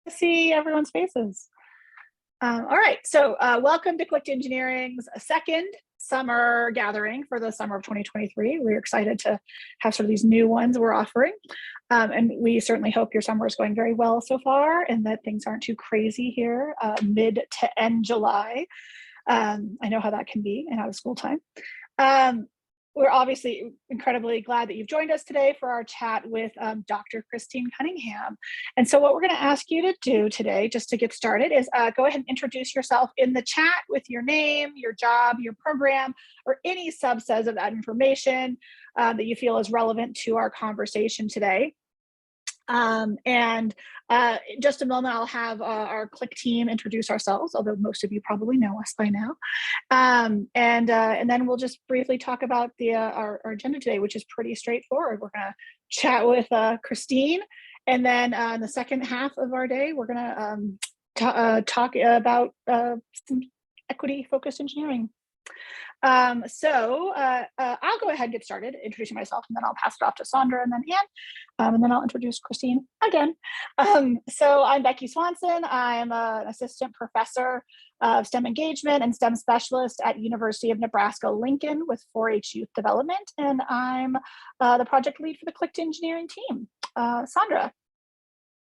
See everyone's faces. All right, so welcome to Click to Engineering's second summer gathering for the summer of 2023. We're excited to have sort of these new ones we're offering. And we certainly hope your summer is going very well so far and that things aren't too crazy here mid to end July. I know how that can be in out of school time. We're obviously incredibly glad that you've joined us today for our chat with Dr. Christine Cunningham. And so what we're going to ask you to do today, just to get started, is go ahead and introduce yourself in the chat with your name, your job, your program, or any subsets of that information that you feel is relevant to our conversation today. In just a moment, I'll have our Click team introduce ourselves, although most of you probably know us by now. And then we'll just briefly talk about our agenda today, which is pretty straightforward. We're going to chat with Christine, and then in the second half of our day, we're going to talk about some equity-focused engineering. I'll go ahead and get started introducing myself, and then I'll pass it off to Sandra and then Anne, and then I'll introduce Christine again. So I'm Becky Swanson. I'm an assistant professor of STEM engagement and STEM specialist at University of Nebraska-Lincoln with 4-H youth development, and I'm the project lead for the Click to Engineering team. Sandra.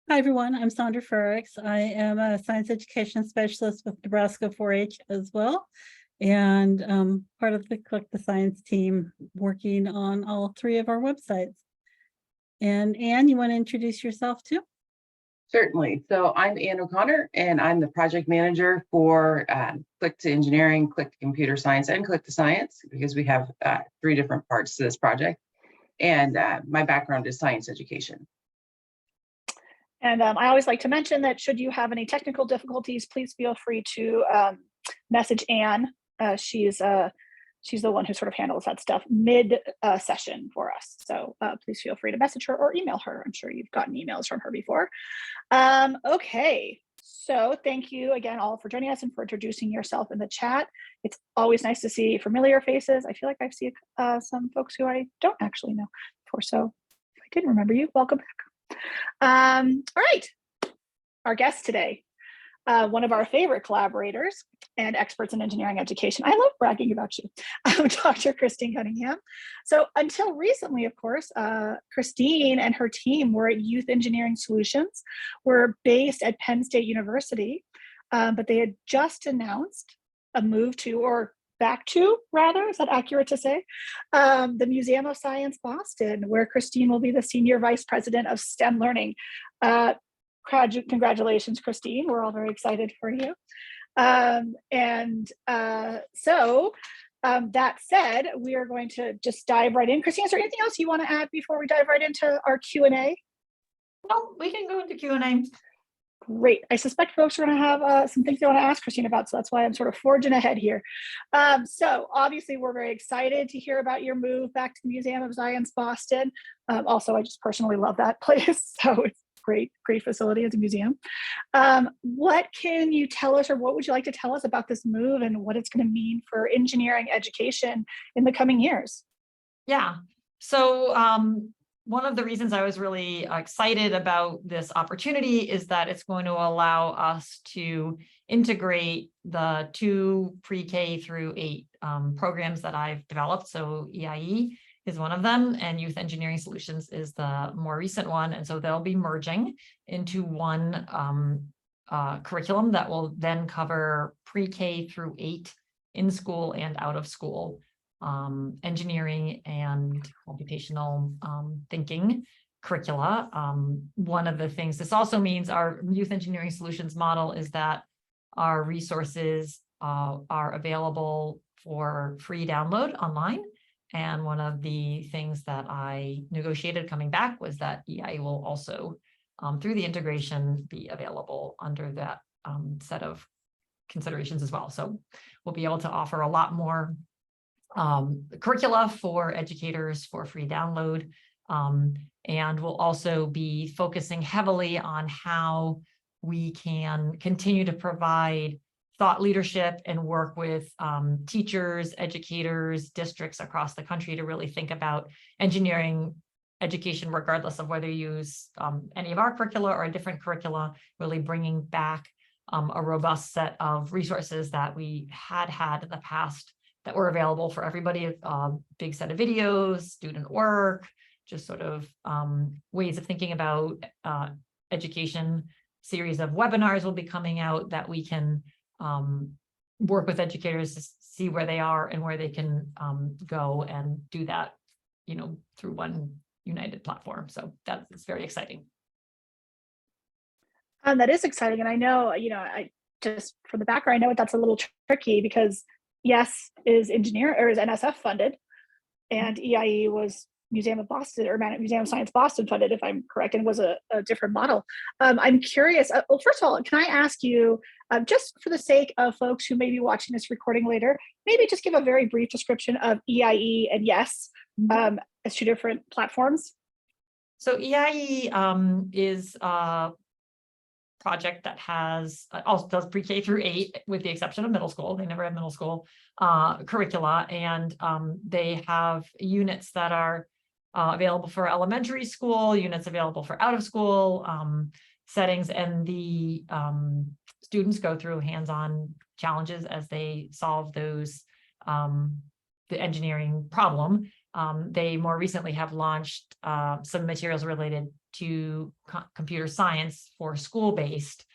Hi, everyone. I'm Sandra Frericks. I am a science education specialist with Nebraska 4-H as well, and part of the Click the Science team working on all three of our websites. And Anne, you want to introduce yourself too? Certainly. So I'm Anne O'Connor, and I'm the project manager for Click to Engineering, Click to Computer Science, and Click to Science, because we have three different parts to this project. And my background is science education. And I always like to mention that should you have any technical difficulties, please feel free to message Anne. She's the one who sort of handles that stuff mid session for us. So please feel free to message her or email her. I'm sure you've gotten emails from her before. Okay, so thank you again all for joining us and for introducing yourself in the chat. It's always nice to see familiar faces. I feel like I've seen some folks who I don't actually know before. So if I didn't remember you, welcome back. All right, our guest today. One of our favorite collaborators and experts in engineering education. I love bragging about you, Dr. Christine Cunningham. So until recently, of course, Christine and her team were at Youth Engineering Solutions. We're based at Penn State University, but they had just announced a move to, or back to rather, is that accurate to say, the Museum of Science Boston, where Christine will be the Senior Vice President of STEM Learning. Congratulations, Christine. We're all very excited for you. That said, we are going to just dive right in. Christine, is there anything else you want to add before we dive right into our Q&A? No, we can go into Q&A. Great. I suspect folks are going to have some things they want to ask Christine about, so that's why I'm sort of forging ahead here. So obviously, we're very excited to hear about your move back to the Museum of Science Boston. Also, I just personally love that place, so it's great facility as a museum. What can you tell us, or what would you like to tell us about this move and what it's going to mean for engineering education in the coming years? Yeah, so one of the reasons I was really excited about this opportunity is that it's going to allow us to integrate the two pre-K through 8 programs that I've developed. So EIE is one of them, and Youth Engineering Solutions is the more recent one. And so they'll be merging into one curriculum that will then cover pre-K through 8 in school and out of school engineering and computational thinking curricula. One of the things this also means, our Youth Engineering Solutions model, is that our resources are available for free download online. And one of the things that I negotiated coming back was that EIE will also, through the integration, be available under that set of considerations as well. So we'll be able to offer a lot more curricula for educators for free download. And we'll also be focusing heavily on how we can continue to provide thought leadership and work with teachers, educators, districts across the country to really think about engineering education, regardless of whether you use any of our curricula or a different curricula, really bringing back a robust set of resources that we had in the past that were available for everybody. Big set of videos, student work, just sort of ways of thinking about education. Series of webinars will be coming out that we can work with educators to see where they are and where they can go and do that, through one united platform. So that is very exciting. That is exciting. And I know, I just from the background, I know that's a little tricky because yes is NSF funded, and EIE was Museum of Boston or Museum of Science Boston funded, if I'm correct, and was a different model. I'm curious. Well, first of all, can I ask you, just for the sake of folks who may be watching this recording later, maybe just give a very brief description of EIE and YES as two different platforms? So EIE is a project that also does pre-K through 8, with the exception of middle school. They never have middle school curricula, and they have units that are available for elementary school, units available for out of school settings, and the students go through hands-on challenges as they solve those the engineering problem. They more recently have launched some materials related to computer science for school-based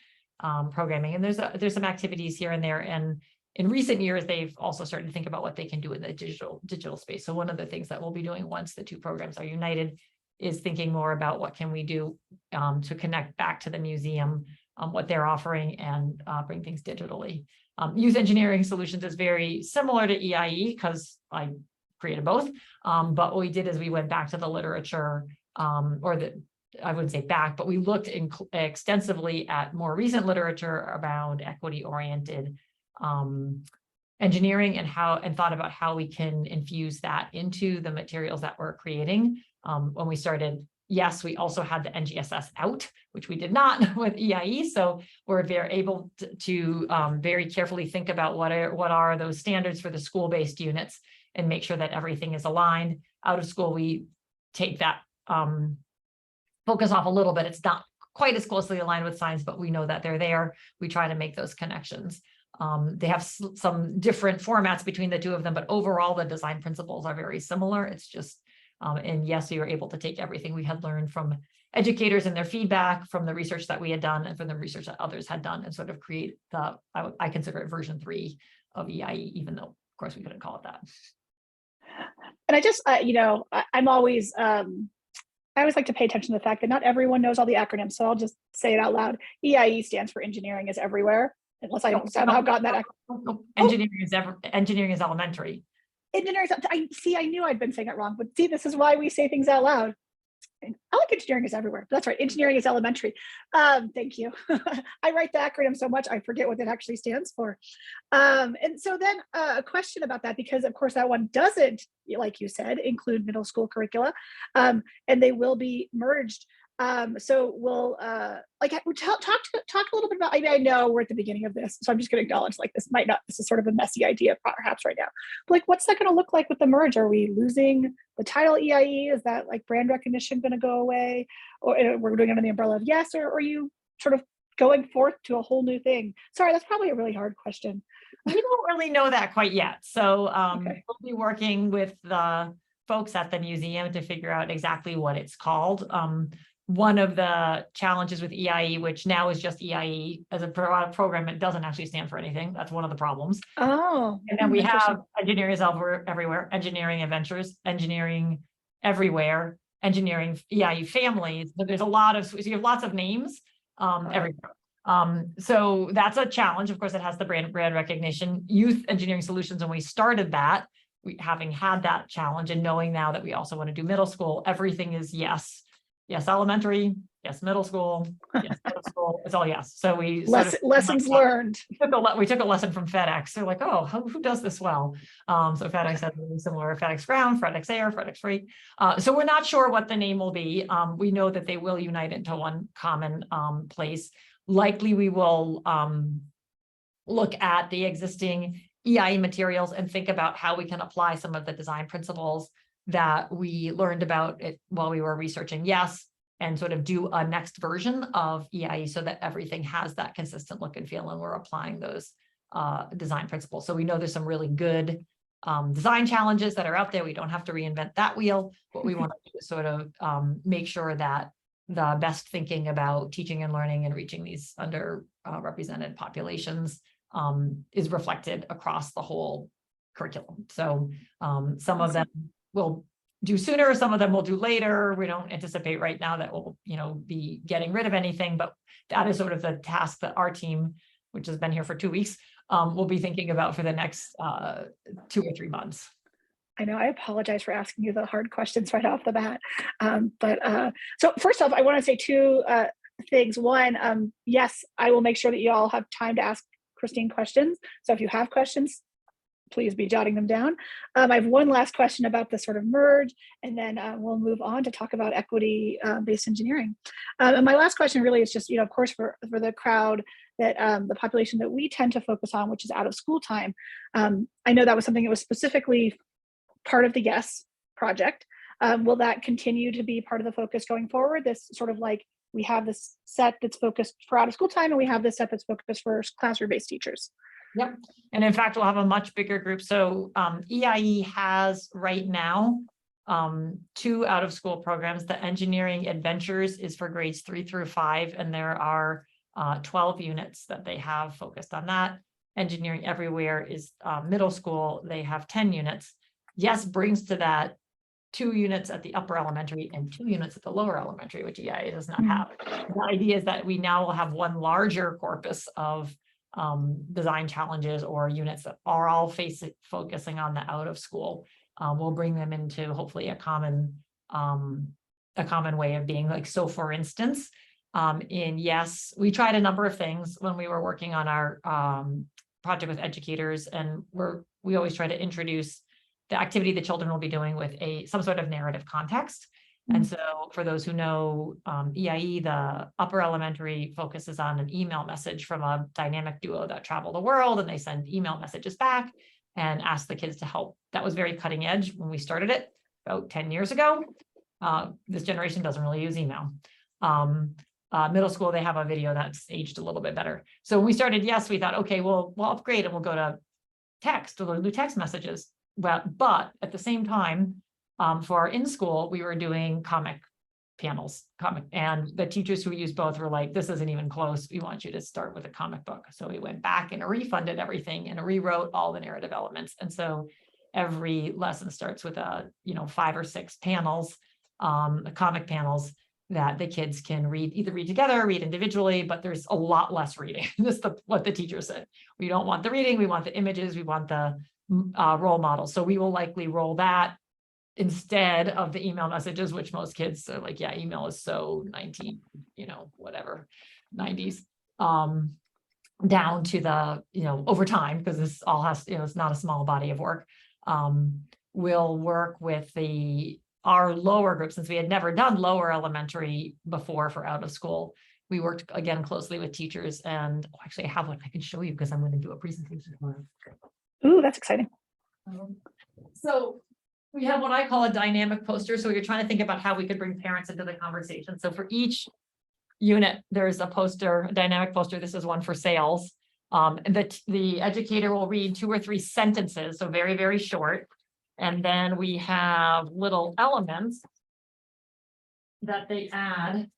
programming, and there's some activities here and there. And in recent years, they've also started to think about what they can do in the digital space. So one of the things that we'll be doing once the two programs are united is thinking more about what can we do to connect back to the museum, what they're offering, and bring things digitally. Youth Engineering Solutions is very similar to EIE because I created both. But what we did is we went back to the literature, I wouldn't say back, but we looked extensively at more recent literature around equity-oriented engineering and thought about how we can infuse that into the materials that we're creating. When we started, yes, we also had the NGSS out, which we did not with EIE. So we're very able to very carefully think about what are those standards for the school-based units and make sure that everything is aligned. Out of school, we take that focus off a little bit. It's not quite as closely aligned with science, but we know that they're there. We try to make those connections. They have some different formats between the two of them, but overall the design principles are very similar. It's just, and yes, we were able to take everything we had learned from educators and their feedback, from the research that we had done and from the research that others had done, and sort of create I consider it version 3 of EIE, even though of course we couldn't call it that. And I just, I'm always, I always like to pay attention to the fact that not everyone knows all the acronyms. So I'll just say it out loud. EIE stands for Engineering is Everywhere, unless I somehow gotten that. Engineering is elementary. Engineering, I knew I'd been saying it wrong, but see, this is why we say things out loud. I like engineering is everywhere. That's right. Engineering is elementary. Thank you. I write the acronym so much I forget what it actually stands for. And so then a question about that, because of course that one doesn't, like you said, include middle school curricula, and they will be merged. So we'll talk a little bit about, I know we're at the beginning of this, so I'm just going to acknowledge this is sort of a messy idea perhaps right now. But what's that going to look like with the merge? Are we losing the title EIE? Is that brand recognition going to go away? Or we're doing it under the umbrella of YES, or are you sort of going forth to a whole new thing? Sorry, that's probably a really hard question. We don't really know that quite yet. So Okay. We'll be working with the folks at the museum to figure out exactly what it's called. One of the challenges with EIE, which now is just EIE as a program, it doesn't actually stand for anything. That's one of the problems. Oh, and then we have Engineering is Everywhere, Engineering Adventures, Engineering Everywhere, Engineering EIE Families. But there's so you have lots of names everywhere. So that's a challenge. Of course, it has the brand recognition. Youth Engineering Solutions, when we started that, having had that challenge and knowing now that we also want to do middle school, everything is yes elementary, yes middle school, yes middle school, it's all yes. So we lessons learned. We took a lesson from FedEx. They're like, oh, who does this well? So FedEx has really similar FedEx Ground, FedEx Air, FedEx Freight. So we're not sure what the name will be. We know that they will unite into one common place. Likely we will look at the existing EIE materials and think about how we can apply some of the design principles that we learned about it while we were researching Yes, and sort of do a next version of EIE so that everything has that consistent look and feel, and we're applying those design principles. So we know there's some really good design challenges that are out there. We don't have to reinvent that wheel. What we want to do is sort of make sure that the best thinking about teaching and learning and reaching these underrepresented populations is reflected across the whole curriculum. So some of them will do sooner, some of them will do later. We don't anticipate right now that we'll, be getting rid of anything, but that is sort of the task that our team, which has been here for 2 weeks, will be thinking about for the next 2 or 3 months. I know, I apologize for asking you the hard questions right off the bat. So first off, I want to say 2 things. One, yes, I will make sure that you all have time to ask Christine questions. So if you have questions, please be jotting them down. I have one last question about the sort of merge, and then we'll move on to talk about equity-based engineering. And my last question really is just, of course, for the crowd that the population that we tend to focus on, which is out of school time. I know that was something that was specifically part of the Yes project. Will that continue to be part of the focus going forward? This sort of like, we have this set that's focused for out of school time, and we have this set that's focused for classroom-based teachers. Yep. And in fact, we'll have a much bigger group. So EIE has right now 2 out of school programs. The Engineering Adventures is for grades 3 through 5, and there are 12 units that they have focused on that. Engineering Everywhere is middle school. They have 10 units. Yes brings to that 2 units at the upper elementary and 2 units at the lower elementary, which EIE does not have. The idea is that we now will have one larger corpus of design challenges or units that are all focusing on the out of school. We'll bring them into hopefully a common way of being. Like, so for instance, in Yes, we tried a number of things when we were working on our project with educators, and we always try to introduce the activity the children will be doing with some sort of narrative context. And so for those who know EIE, the upper elementary focuses on an email message from a dynamic duo that travel the world, and they send email messages back and ask the kids to help. That was very cutting edge when we started it about 10 years ago. This generation doesn't really use email. Middle school, they have a video that's aged a little bit better. So when we started Yes, we thought, okay, we'll upgrade and we'll go to text, or do text messages. Well, but at the same time, for our in-school, we were doing comic panels, and the teachers who used both were like, this isn't even close. We want you to start with a comic book. So we went back and refunded everything and rewrote all the narrative elements. And so every lesson starts with 5 or 6 panels, comic panels that the kids can either read together or read individually, but there's a lot less reading. This is what the teacher said. We don't want the reading, we want the images, we want the role models. So we will likely roll that instead of the email messages, which most kids are like, yeah, email is so 90s, down to the, over time, because this all has, it's not a small body of work. We'll work with our lower group, since we had never done lower elementary before for out of school. We worked again closely with teachers, and actually I have one I can show you because I'm going to do a presentation tomorrow. Ooh, that's exciting. So we have what I call a dynamic poster. So you're trying to think about how we could bring parents into the conversation. So for each unit, there's a poster, a dynamic poster. This is one for sales. The educator will read 2 or 3 sentences, so very, very short. And then we have little elements that they add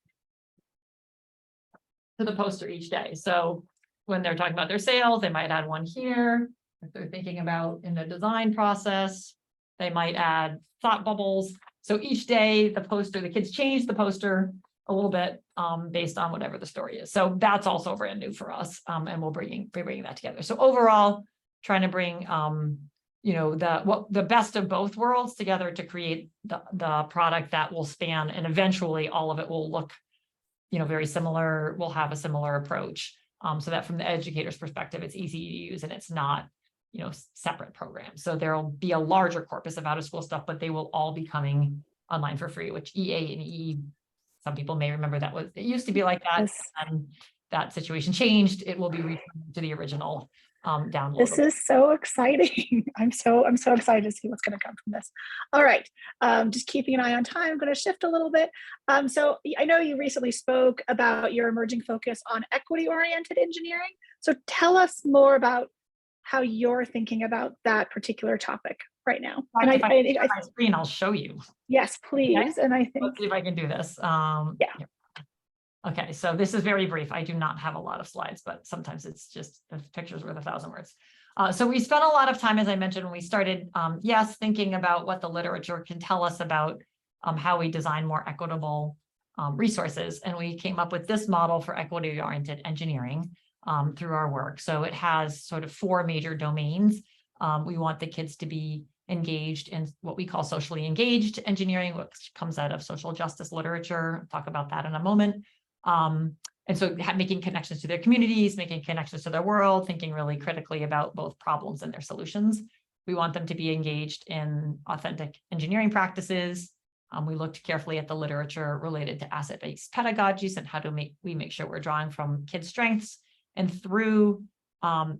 to the poster each day. So when they're talking about their sales, they might add one here. If they're thinking about in the design process, they might add thought bubbles. So each day the kids change the poster a little bit based on whatever the story is. So that's also brand new for us. And we'll be bringing that together. So overall, trying to bring the best of both worlds together to create the product that will span, and eventually all of it will look very similar. We'll have a similar approach, so that from the educator's perspective, it's easy to use and it's not separate programs. So there'll be a larger corpus of out of school stuff, but they will all be coming online for free, which EA and E, some people may remember it used to be like that. Yes. And that situation changed, it will be returned to the original download. This is so exciting. I'm so excited to see what's going to come from this. All right, just keeping an eye on time. I'm going to shift a little bit. So I know you recently spoke about your emerging focus on equity-oriented engineering. So tell us more about how you're thinking about that particular topic right now. And If I share my screen, I'll show you. Yes, please. Okay. And I think, Let's see if I can do this. yeah. Okay, so this is very brief. I do not have a lot of slides, but sometimes it's just a picture's worth 1,000 words. So we spent a lot of time, as I mentioned, when we started, yes, thinking about what the literature can tell us about how we design more equitable resources. And we came up with this model for equity-oriented engineering through our work. So it has sort of 4 major domains. We want the kids to be engaged in what we call socially engaged engineering, which comes out of social justice literature. I'll talk about that in a moment. And so making connections to their communities, making connections to their world, thinking really critically about both problems and their solutions. We want them to be engaged in authentic engineering practices. We looked carefully at the literature related to asset-based pedagogies and how to make sure we're drawing from kids' strengths, and through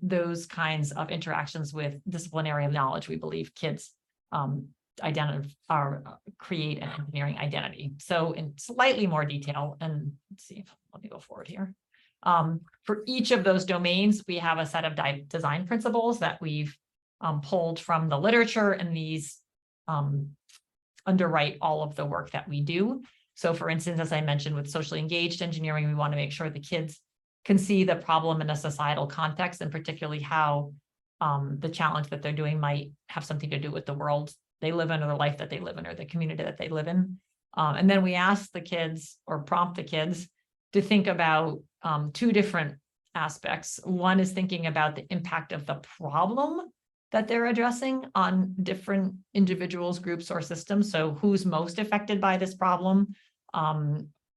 those kinds of interactions with disciplinary knowledge, we believe kids create an engineering identity. So in slightly more detail, and let's see, let me go forward here. For each of those domains, we have a set of design principles that we've pulled from the literature, and these underwrite all of the work that we do. So for instance, as I mentioned, with socially engaged engineering, we want to make sure the kids can see the problem in a societal context, and particularly how the challenge that they're doing might have something to do with the world they live in, or the life that they live in, or the community that they live in. And then we ask the kids, or prompt the kids, to think about 2 different aspects. One is thinking about the impact of the problem that they're addressing on different individuals, groups, or systems. So who's most affected by this problem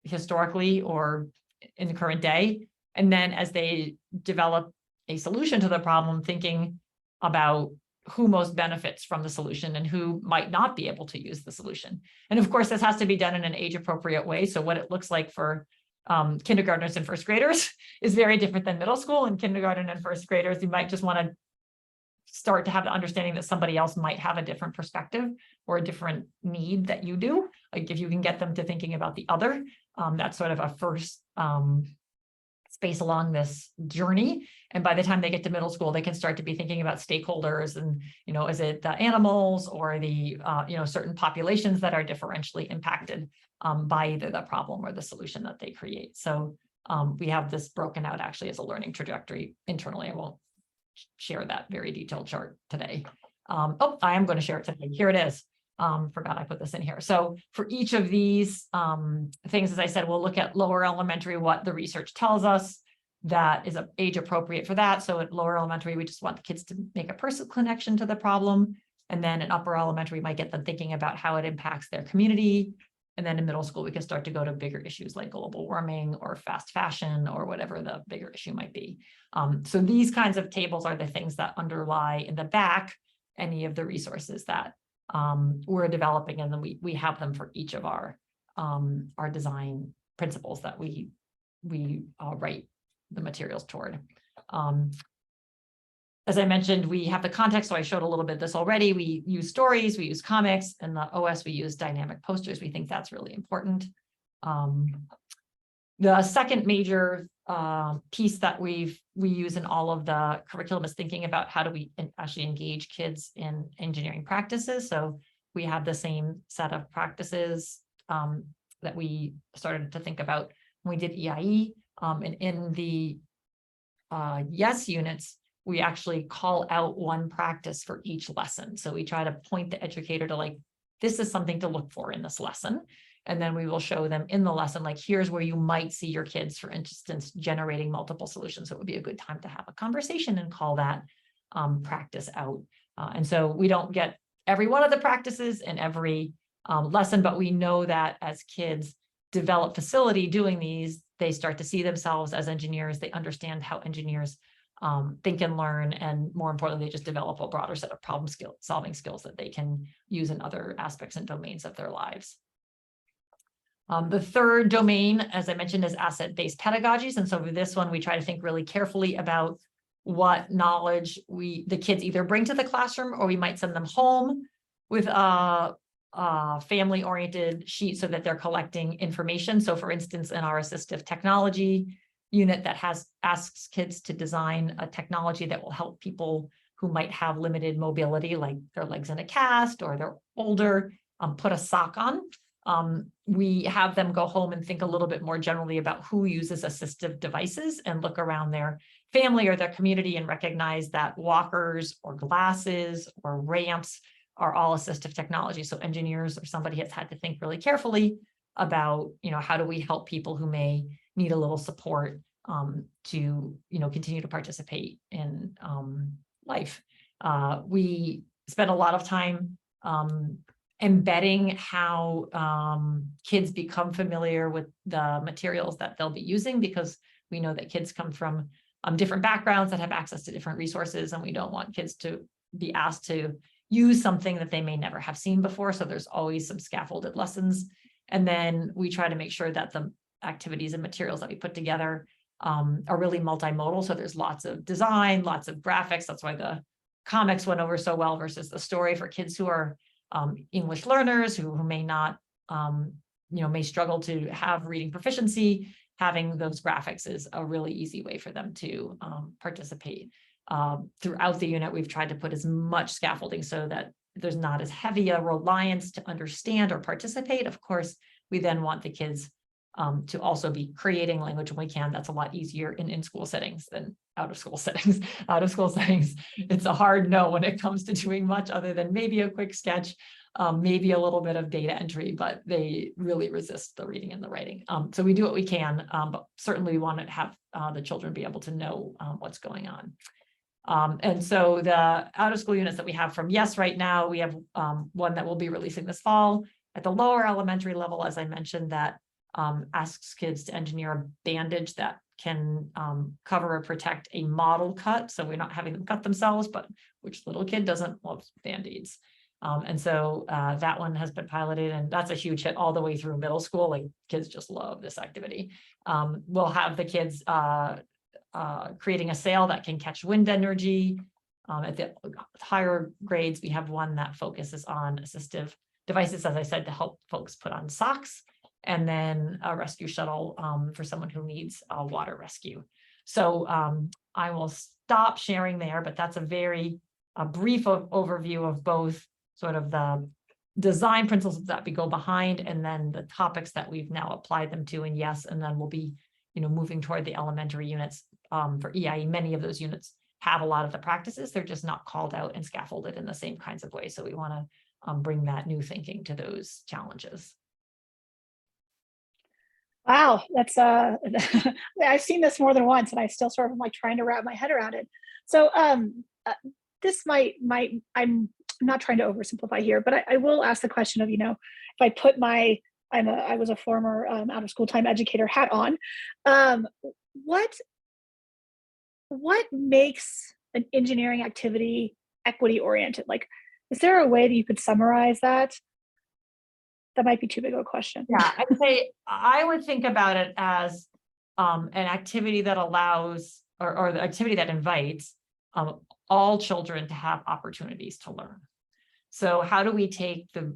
historically or in the current day? And then as they develop a solution to the problem, thinking about who most benefits from the solution and who might not be able to use the solution. And of course, this has to be done in an age-appropriate way. So what it looks like for kindergartners and first graders is very different than middle school. And kindergarten and first graders, you might just want to start to have the understanding that somebody else might have a different perspective or a different need that you do. Like if you can get them to thinking about the other, that's sort of a first space along this journey. And by the time they get to middle school, they can start to be thinking about stakeholders and, is it the animals or the, certain populations that are differentially impacted by either the problem or the solution that they create. So we have this broken out actually as a learning trajectory internally. I won't share that very detailed chart today. I am going to share it today. Here it is. Forgot I put this in here. So for each of these things, as I said, we'll look at lower elementary, what the research tells us that is age appropriate for that. So at lower elementary, we just want the kids to make a personal connection to the problem. And then in upper elementary, we might get them thinking about how it impacts their community. And then in middle school, we can start to go to bigger issues like global warming or fast fashion or whatever the bigger issue might be. So these kinds of tables are the things that underlie in the back any of the resources that we're developing, and then we have them for each of our design principles that we write the materials toward. As I mentioned, we have the context, so I showed a little bit of this already. We use stories, we use comics, and the OS we use dynamic posters. We think that's really important. The second major piece that we use in all of the curriculum is thinking about how do we actually engage kids in engineering practices. So we have the same set of practices that we started to think about when we did EIE. And in the YES units, we actually call out one practice for each lesson. So we try to point the educator to this is something to look for in this lesson. And then we will show them in the lesson, here's where you might see your kids, for instance, generating multiple solutions. So it would be a good time to have a conversation and call that practice out. And so we don't get every one of the practices in every lesson, but we know that as kids develop facility doing these, they start to see themselves as engineers. They understand how engineers think and learn, and more importantly, they just develop a broader set of solving skills that they can use in other aspects and domains of their lives. The third domain, as I mentioned, is asset-based pedagogies. And so for this one, we try to think really carefully about what knowledge the kids either bring to the classroom, or we might send them home with a family-oriented sheet so that they're collecting information. So for instance, in our assistive technology unit that asks kids to design a technology that will help people who might have limited mobility, like their legs in a cast or they're older, put a sock on. We have them go home and think a little bit more generally about who uses assistive devices and look around their family or their community and recognize that walkers or glasses or ramps are all assistive technology. So engineers or somebody has had to think really carefully about, how do we help people who may need a little support to, continue to participate in life. We spend a lot of time embedding how kids become familiar with the materials that they'll be using, because we know that kids come from different backgrounds that have access to different resources, and we don't want kids to be asked to use something that they may never have seen before. So there's always some scaffolded lessons. And then we try to make sure that the activities and materials that we put together are really multimodal. So there's lots of design, lots of graphics. That's why the comics went over so well versus the story for kids who are English learners who may not, may struggle to have reading proficiency. Having those graphics is a really easy way for them to participate. Throughout the unit, we've tried to put as much scaffolding so that there's not as heavy a reliance to understand or participate. Of course, we then want the kids to also be creating language when we can. That's a lot easier in in-school settings than out-of-school settings. Out-of-school settings, it's a hard no when it comes to doing much other than maybe a quick sketch, maybe a little bit of data entry, but they really resist the reading and the writing. So we do what we can, but certainly we want to have the children be able to know what's going on. And so the out-of-school units that we have from YES right now, we have one that we'll be releasing this fall at the lower elementary level, as I mentioned, that asks kids to engineer a bandage that can cover or protect a model cut. So we're not having them cut themselves, but which little kid doesn't love Band-Aids? And so that one has been piloted, and that's a huge hit all the way through middle school. Like, kids just love this activity. We'll have the kids creating a sail that can catch wind energy. At the higher grades, we have one that focuses on assistive devices, as I said, to help folks put on socks, and then a rescue shuttle for someone who needs a water rescue. So I will stop sharing there, but that's a very brief overview of both sort of the design principles that we go behind, and then the topics that we've now applied them to in YES, and then we'll be moving toward the elementary units. For EIE, many of those units have a lot of the practices. They're just not called out and scaffolded in the same kinds of ways. So we want to bring that new thinking to those challenges. Wow, that's I've seen this more than once, and I still sort of am like trying to wrap my head around it. So this I'm not trying to oversimplify here, but I will ask the question of, if I put I was a former out of school time educator hat on, what makes an engineering activity equity oriented? Like, is there a way that you could summarize that? That might be too big of a question. Yeah, I'd say I would think about it as an activity that allows, or the activity that invites all children to have opportunities to learn. So how do we take the,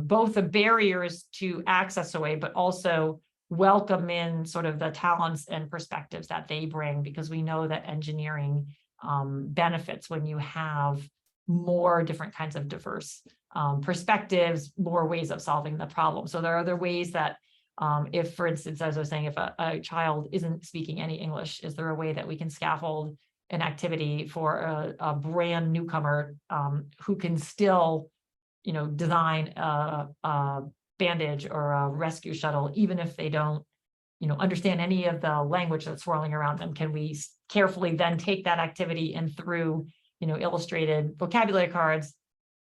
both the barriers to access away, but also welcome in sort of the talents and perspectives that they bring, because we know that engineering benefits when you have more different kinds of diverse perspectives, more ways of solving the problem. So there are other ways that if, for instance, as I was saying, if a child isn't speaking any English, is there a way that we can scaffold an activity for a brand newcomer who can still, design a bandage or a rescue shuttle, even if they don't, understand any of the language that's swirling around them? Can we carefully then take that activity and through, illustrated vocabulary cards,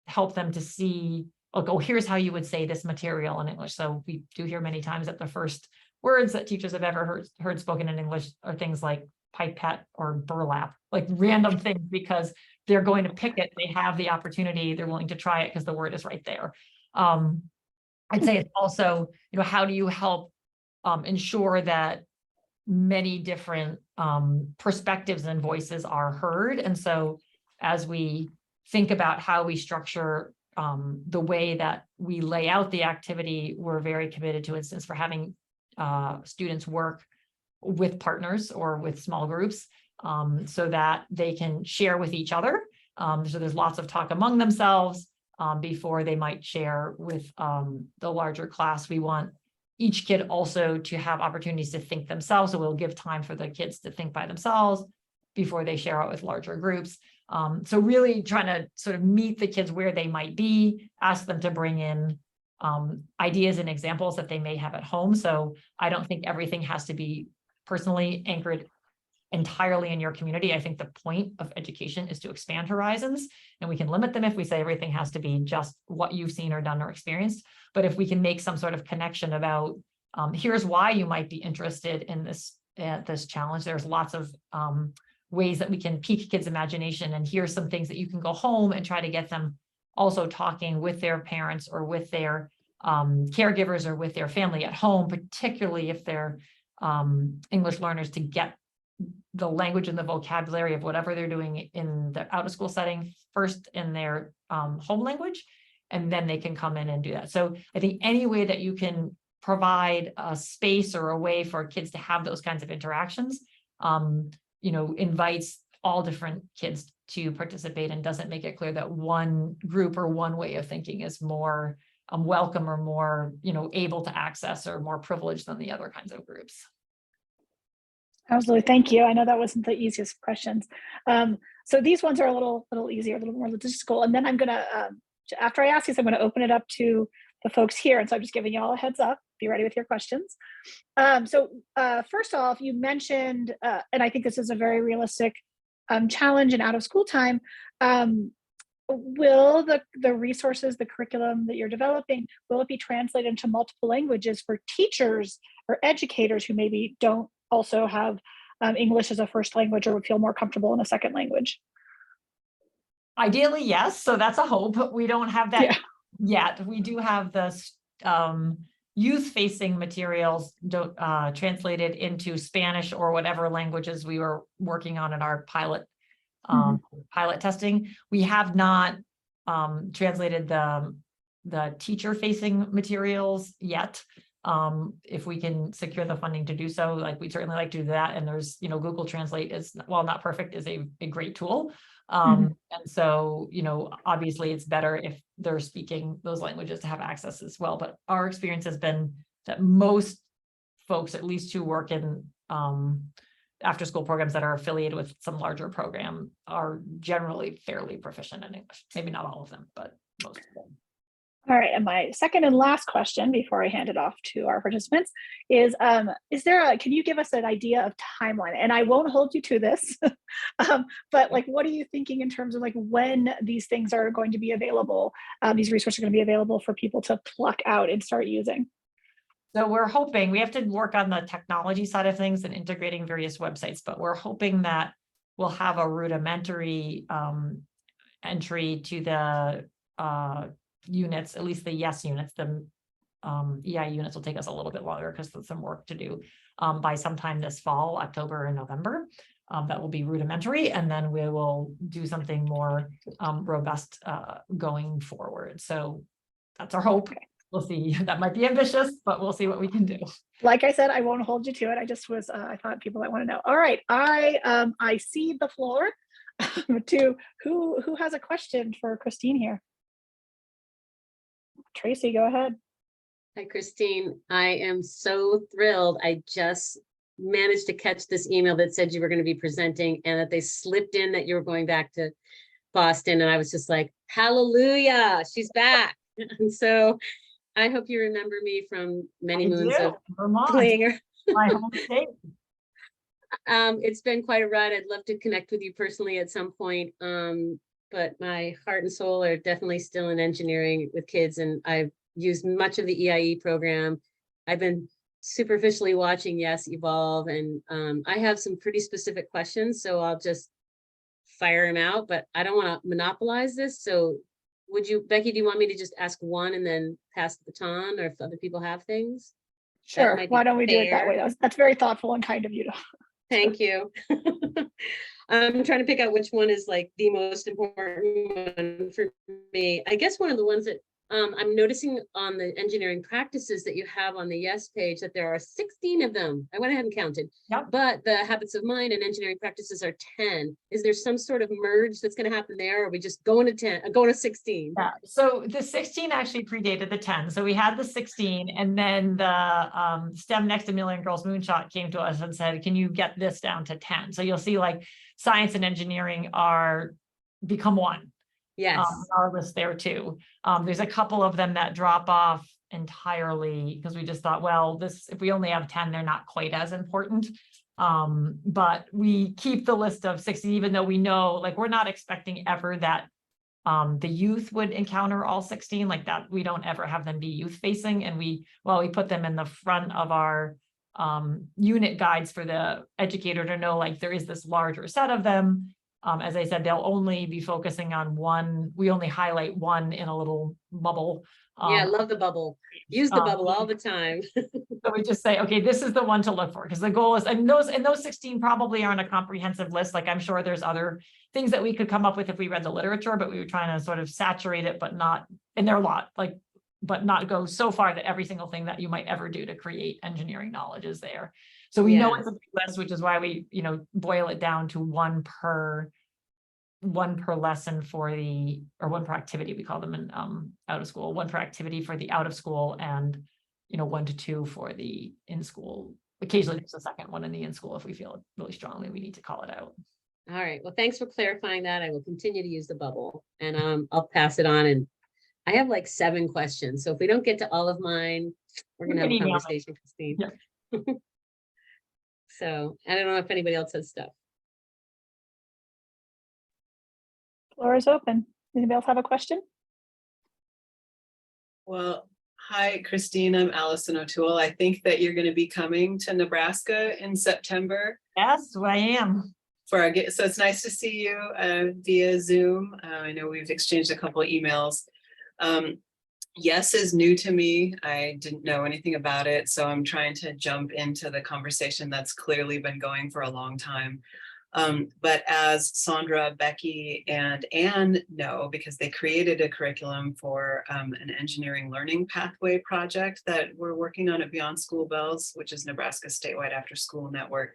help them to see, oh, here's how you would say this material in English. So we do hear many times that the first words that teachers have ever heard spoken in English are things like pipette or burlap, like random things, because they're going to pick it. They have the opportunity. They're willing to try it because the word is right there. I'd say it's also, how do you help ensure that many different perspectives and voices are heard? And so as we think about how we structure the way that we lay out the activity, we're very committed to instance for having students work with partners or with small groups so that they can share with each other. So there's lots of talk among themselves before they might share with the larger class. We want each kid also to have opportunities to think themselves. So we'll give time for the kids to think by themselves before they share out with larger groups. So really trying to sort of meet the kids where they might be, ask them to bring in ideas and examples that they may have at home. So I don't think everything has to be personally anchored entirely in your community. I think the point of education is to expand horizons, and we can limit them if we say everything has to be just what you've seen or done or experienced. But if we can make some sort of connection about here's why you might be interested in this challenge. There's lots of ways that we can pique kids' imagination, and here's some things that you can go home and try to get them also talking with their parents or with their caregivers or with their family at home, particularly if they're English learners, to get the language and the vocabulary of whatever they're doing in the out of school setting first in their home language, and then they can come in and do that. So I think any way that you can provide a space or a way for kids to have those kinds of interactions, invites all different kids to participate and doesn't make it clear that one group or one way of thinking is more welcome or more, able to access or more privileged than the other kinds of groups. Absolutely. Thank you. I know that wasn't the easiest questions. So these ones are a little easier, a little more logistical. And then I'm going to, after I ask these, I'm going to open it up to the folks here. And so I'm just giving you all a heads up. Be ready with your questions. So first off, you mentioned, and I think this is a very realistic challenge in out of school time. Will the resources, the curriculum that you're developing, will it be translated into multiple languages for teachers or educators who maybe don't also have English as a first language or would feel more comfortable in a second language? Ideally, yes. So that's a hope. We don't have that yet. We do have the youth-facing materials translated into Spanish or whatever languages we were working on in our pilot testing. We have not translated the teacher-facing materials yet. If we can secure the funding to do so, we'd certainly like to do that. And there's, Google Translate is, while not perfect, is a great tool. And so, obviously it's better if they're speaking those languages to have access as well. But our experience has been that most folks, at least who work in after school programs that are affiliated with some larger program, are generally fairly proficient in English. Maybe not all of them, but most of them. All right, and my second and last question before I hand it off to our participants is there can you give us an idea of timeline? And I won't hold you to this, but what are you thinking in terms of when these things are going to be available? These resources are going to be available for people to pluck out and start using. So we're hoping, we have to work on the technology side of things and integrating various websites, but we're hoping that we'll have a rudimentary entry to the units, at least the YES units. The EI units will take us a little bit longer because there's some work to do by sometime this fall, October and November. That will be rudimentary, and then we will do something more robust going forward. So that's our hope. Okay. We'll see. That might be ambitious, but we'll see what we can do. Like I said, I won't hold you to it. I just was, I thought people might want to know. All right, I cede the floor to who has a question for Christine here. Tracy, go ahead. Hi, Christine. I am so thrilled. I just managed to catch this email that said you were going to be presenting and that they slipped in that you were going back to Boston. And I was just like, hallelujah, she's back. And so I hope you remember me from many moons of playing her. My home state. It's been quite a ride. I'd love to connect with you personally at some point. But my heart and soul are definitely still in engineering with kids, and I've used much of the EIE program. I've been superficially watching YES evolve, and I have some pretty specific questions, so I'll just fire them out, but I don't want to monopolize this. So Becky, do you want me to just ask one and then pass the baton, or if other people have things? Sure. might be Why don't we do it that fair. way? That's very thoughtful and kind of you to. Thank you. I'm trying to pick out which one is like the most important one for me. I guess one of the ones that I'm noticing on the engineering practices that you have on the Yes page, that there are 16 of them. I went ahead and counted. Yep. But the habits of mind and engineering practices are 10. Is there some sort of merge that's going to happen there? Or are we just going to 10, going to 16? Yeah, so the 16 actually predated the 10. So we had the 16, and then the STEM Next a Million Girls Moonshot came to us and said, can you get this down to 10? So you'll see like science and engineering are become one. Yes. Our list there too. There's a couple of them that drop off entirely because we just thought, well, if we only have 10, they're not quite as important. But we keep the list of 60, even though we know, like, we're not expecting ever that the youth would encounter all 16 like that. We don't ever have them be youth facing, and we put them in the front of our unit guides for the educator to know, like, there is this larger set of them. As I said, they'll only be focusing on one. We only highlight one in a little bubble. Yeah, I love the bubble. Use the bubble all the time. So we just say, okay, this is the one to look for, because the goal is, and those 16 probably aren't a comprehensive list. Like, I'm sure there's other things that we could come up with if we read the literature, but we were trying to sort of saturate it, but not, and there are a lot, like, but not go so far that every single thing that you might ever do to create engineering knowledge is there. So we know it's a big list, which is why we, boil it down to one per lesson for one per activity. We call them in out of school, one per activity for the out of school, and 1 to 2 for the in school. Occasionally there's a second one in the in school if we feel really strongly we need to call it out. All right. Well, thanks for clarifying that. I will continue to use the bubble, and I'll pass it on. And I have like 7 questions. So if we don't get to all of mine, we're going to have a conversation, Christine. Yeah. So I don't know if anybody else has stuff. Floor is open. Anybody else have a question? Well, hi, Christine. I'm Allison O'Toole. I think that you're going to be coming to Nebraska in September. Yes, I am. So it's nice to see you via Zoom. I know we've exchanged a couple of emails. Yes is new to me. I didn't know anything about it, so I'm trying to jump into the conversation that's clearly been going for a long time. But as Sandra, Becky, and Anne know, because they created a curriculum for an engineering learning pathway project that we're working on at Beyond School Bells, which is Nebraska's statewide after school network.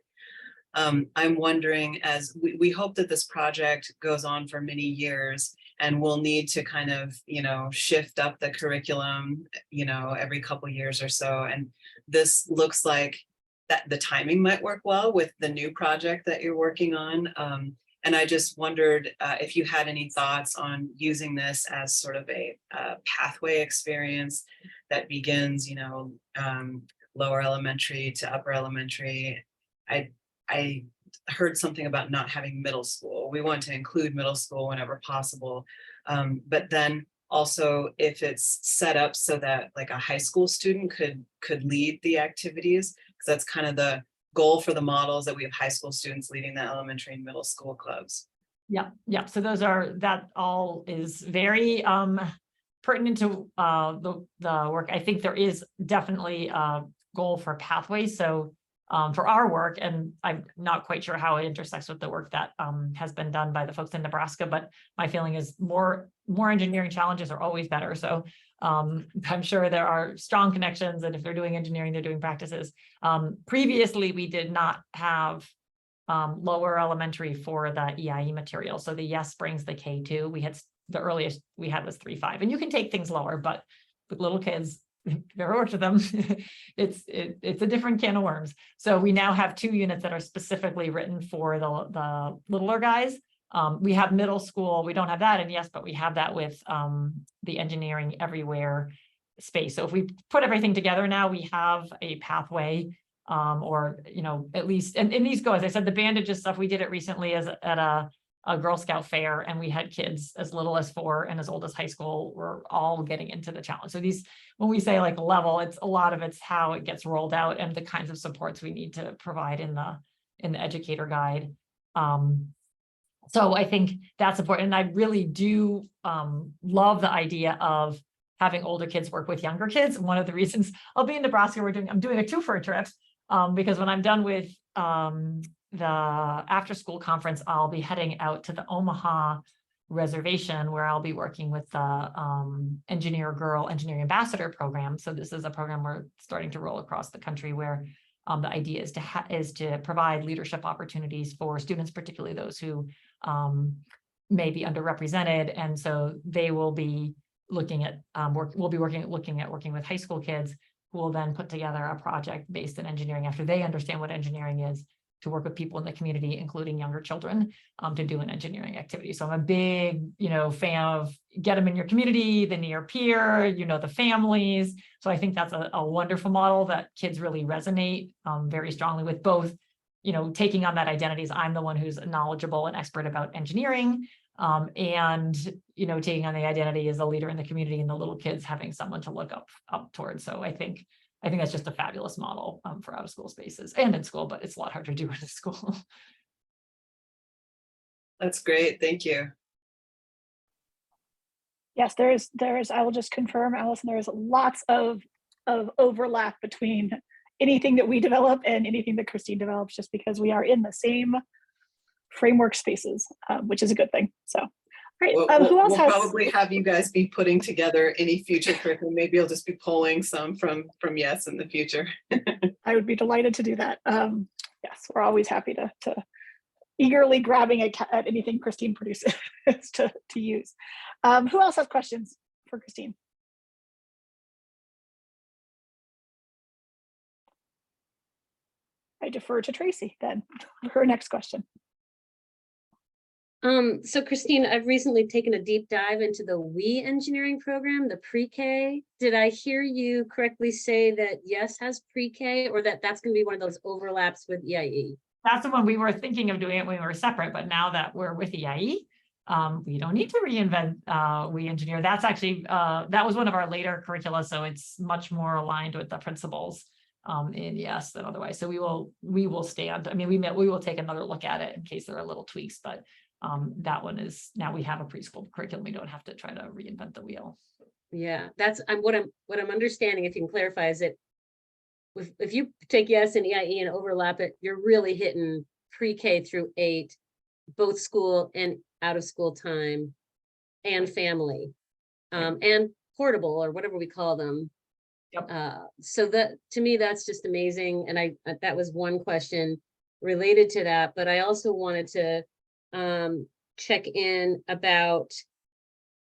I'm wondering, as we hope that this project goes on for many years, and we'll need to kind of, shift up the curriculum, every couple years or so. And this looks like that the timing might work well with the new project that you're working on. And I just wondered if you had any thoughts on using this as sort of a pathway experience that begins, lower elementary to upper elementary. I heard something about not having middle school. We want to include middle school whenever possible. But then also if it's set up so that like a high school student could lead the activities, because that's kind of the goal for the models, that we have high school students leading the elementary and middle school clubs. Yeah. So that all is very pertinent to the work. I think there is definitely a goal for pathways. So for our work, and I'm not quite sure how it intersects with the work that has been done by the folks in Nebraska, but my feeling is more engineering challenges are always better. So I'm sure there are strong connections, and if they're doing engineering, they're doing practices. Previously, we did not have lower elementary for the EIE material. So the Yes brings the K2. We had the earliest we had was 3-5, and you can take things lower, but with little kids, never worked with them. It's a different can of worms. So we now have 2 units that are specifically written for the littler guys. We have middle school. We don't have that in Yes, but we have that with the engineering everywhere space. So if we put everything together now, we have a pathway, or at least, and these go, as I said, the bandages stuff, we did it recently at a Girl Scout fair, and we had kids as little as 4 and as old as high school were all getting into the challenge. So these, when we say like level, it's a lot of it's how it gets rolled out and the kinds of supports we need to provide in the educator guide. So I think that's important. And I really do love the idea of having older kids work with younger kids. One of the reasons I'll be in Nebraska, I'm doing a 2-for-1 trip because when I'm done with the after school conference, I'll be heading out to the Omaha reservation where I'll be working with the Engineering Ambassador program. So this is a program we're starting to roll across the country where the idea is to provide leadership opportunities for students, particularly those who may be underrepresented. And so they will be looking at working with high school kids who will then put together a project based in engineering after they understand what engineering is, to work with people in the community, including younger children, to do an engineering activity. So I'm a big, fan of get them in your community, the near peer, the families. So I think that's a wonderful model that kids really resonate very strongly with, both, taking on that identity as I'm the one who's knowledgeable and expert about engineering, and, taking on the identity as a leader in the community and the little kids having someone to look up towards. So I think that's just a fabulous model for out of school spaces and in school, but it's a lot harder to do in school. That's great. Thank you. Yes, I will just confirm, Allison, there is lots of overlap between anything that we develop and anything that Christine develops, just because we are in the same framework spaces, which is a good thing. So, all right. Who else we'll has? probably have you guys be putting together any future curriculum. Maybe I'll just be pulling some from Yes in the future. I would be delighted to do that. Yes, we're always happy to eagerly grabbing at anything Christine produces to use. Who else has questions for Christine? I defer to Tracy then for her next question. So Christine, I've recently taken a deep dive into the WE engineering program, the pre-K. Did I hear you correctly say that Yes has pre-K, or that's going to be one of those overlaps with EIE? That's the one we were thinking of doing it when we were separate, but now that we're with EIE, we don't need to reinvent WE engineer. That's actually, that was one of our later curricula, so it's much more aligned with the principles in Yes than otherwise. So we will stand. I mean, we will take another look at it in case there are little tweaks, but that one is, now we have a preschool curriculum. We don't have to try to reinvent the wheel. Yeah, that's what I'm understanding. If you can clarify, is that if you take Yes and EIE and overlap it, you're really hitting pre-K through 8, both school and out of school time, and family, and portable, or whatever we call them. Yep. So that, to me, that's just amazing. And that was one question related to that, but I also wanted to check in about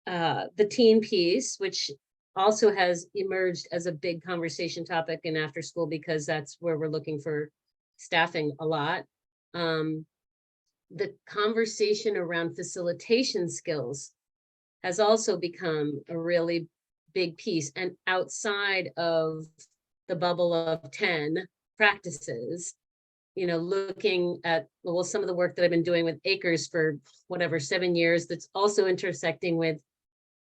the teen piece, which also has emerged as a big conversation topic in after school, because that's where we're looking for staffing a lot. The conversation around facilitation skills has also become a really big piece, and outside of the bubble of 10 practices, looking at, well, some of the work that I've been doing with Acres for 7 years, that's also intersecting with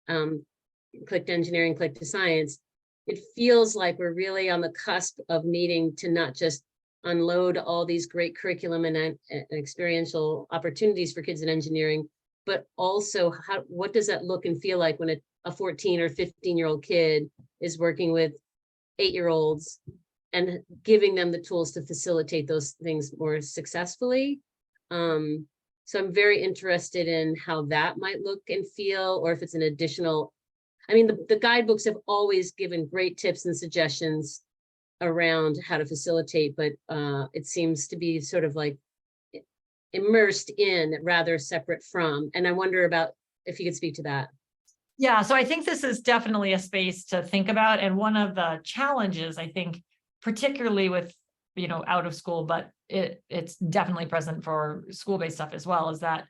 Click to Engineering, Click to Science. It feels like we're really on the cusp of needing to not just unload all these great curriculum and experiential opportunities for kids in engineering, but also what does that look and feel like when a 14 or 15-year-old kid is working with 8-year-olds and giving them the tools to facilitate those things more successfully. So I'm very interested in how that might look and feel, or if it's an additional, I mean, the guidebooks have always given great tips and suggestions around how to facilitate, but it seems to be sort of like immersed in rather separate from, and I wonder about if you could speak to that. Yeah, so I think this is definitely a space to think about. And one of the challenges, I think, particularly with, out of school, but it's definitely present for school-based stuff as well, is that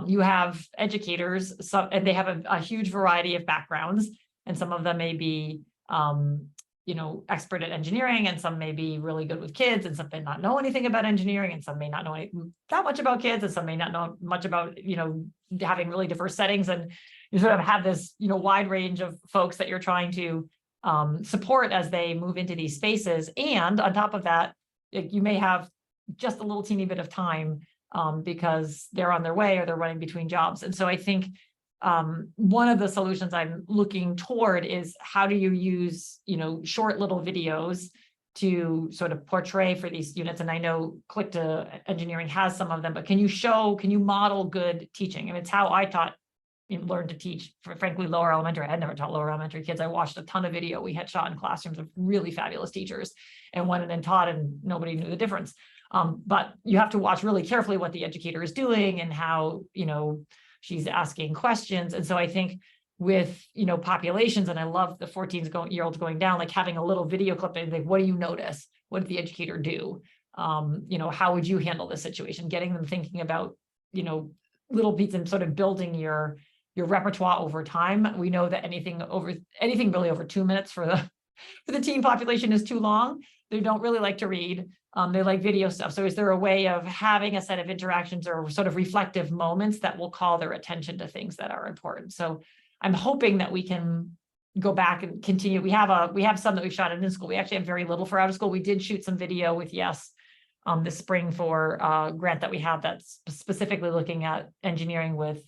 you have educators, and they have a huge variety of backgrounds, and some of them may be, expert at engineering, and some may be really good with kids, and some may not know anything about engineering, and some may not know that much about kids, and some may not know much about, having really diverse settings. And you sort of have this, wide range of folks that you're trying to support as they move into these spaces. And on top of that, you may have just a little teeny bit of time because they're on their way or they're running between jobs. And so I think one of the solutions I'm looking toward is how do you use, short little videos to sort of portray for these units. And I know Click to Engineering has some of them, but can you model good teaching? And it's how I learned to teach, for frankly, lower elementary. I had never taught lower elementary kids. I watched a ton of video we had shot in classrooms of really fabulous teachers and went in and taught, and nobody knew the difference. But you have to watch really carefully what the educator is doing and how, she's asking questions. And so I think with, populations, and I love the 14-year-olds going down, like having a little video clip and like, what do you notice? What did the educator do? How would you handle this situation? Getting them thinking about, little beats and sort of building your repertoire over time. We know that anything really over 2 minutes for the teen population is too long. They don't really like to read. They like video stuff. So is there a way of having a set of interactions or sort of reflective moments that will call their attention to things that are important? So I'm hoping that we can go back and continue. We have some that we've shot in school. We actually have very little for out of school. We did shoot some video with Yes this spring for a grant that we have that's specifically looking at engineering with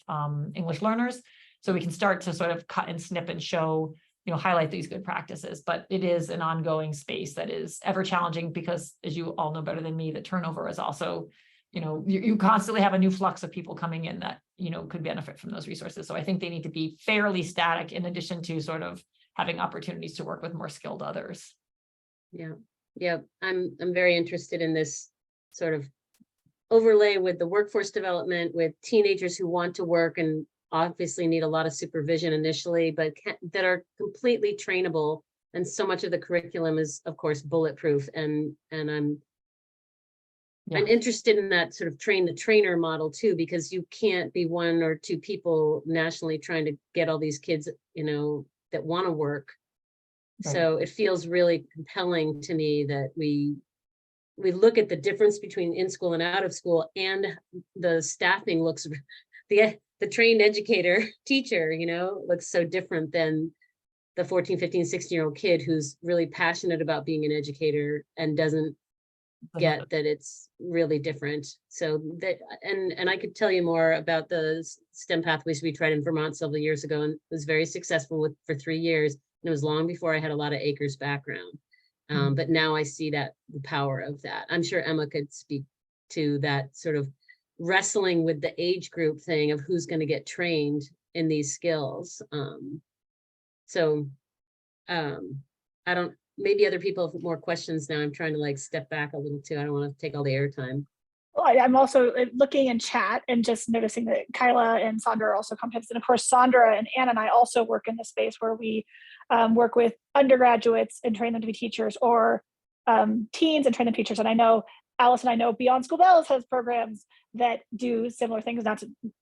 English learners. So we can start to sort of cut and snip and show, highlight these good practices. But it is an ongoing space that is ever challenging because, as you all know better than me, the turnover is also, you constantly have a new flux of people coming in that, could benefit from those resources. So I think they need to be fairly static in addition to sort of having opportunities to work with more skilled others. Yeah. Yeah. I'm very interested in this sort of overlay with the workforce development with teenagers who want to work and obviously need a lot of supervision initially, but that are completely trainable. And so much of the curriculum is, of course, bulletproof. And I'm interested in that sort of train the trainer model too, because you can't be one or two people nationally trying to get all these kids, that want to work. Right. So it feels really compelling to me that we look at the difference between in school and out of school, and the staffing looks, the trained educator teacher, looks so different than the 14, 15, 16-year-old kid who's really passionate about being an educator and doesn't get that it's really different. So that, and I could tell you more about the STEM pathways we tried in Vermont several years ago and was very successful for 3 years. And it was long before I had a lot of ACRES background. But now I see the power of that. I'm sure Emma could speak to that sort of wrestling with the age group thing of who's going to get trained in these skills. I don't, maybe other people have more questions now. I'm trying to step back a little too. I don't want to take all the airtime. Well, I'm also looking in chat and just noticing that Kyla and Sandra are also competitors. And of course, Sandra and Anna and I also work in the space where we work with undergraduates and train them to be teachers, or teens and train them teachers. And I know Allison, I know Beyond School Bells has programs that do similar things,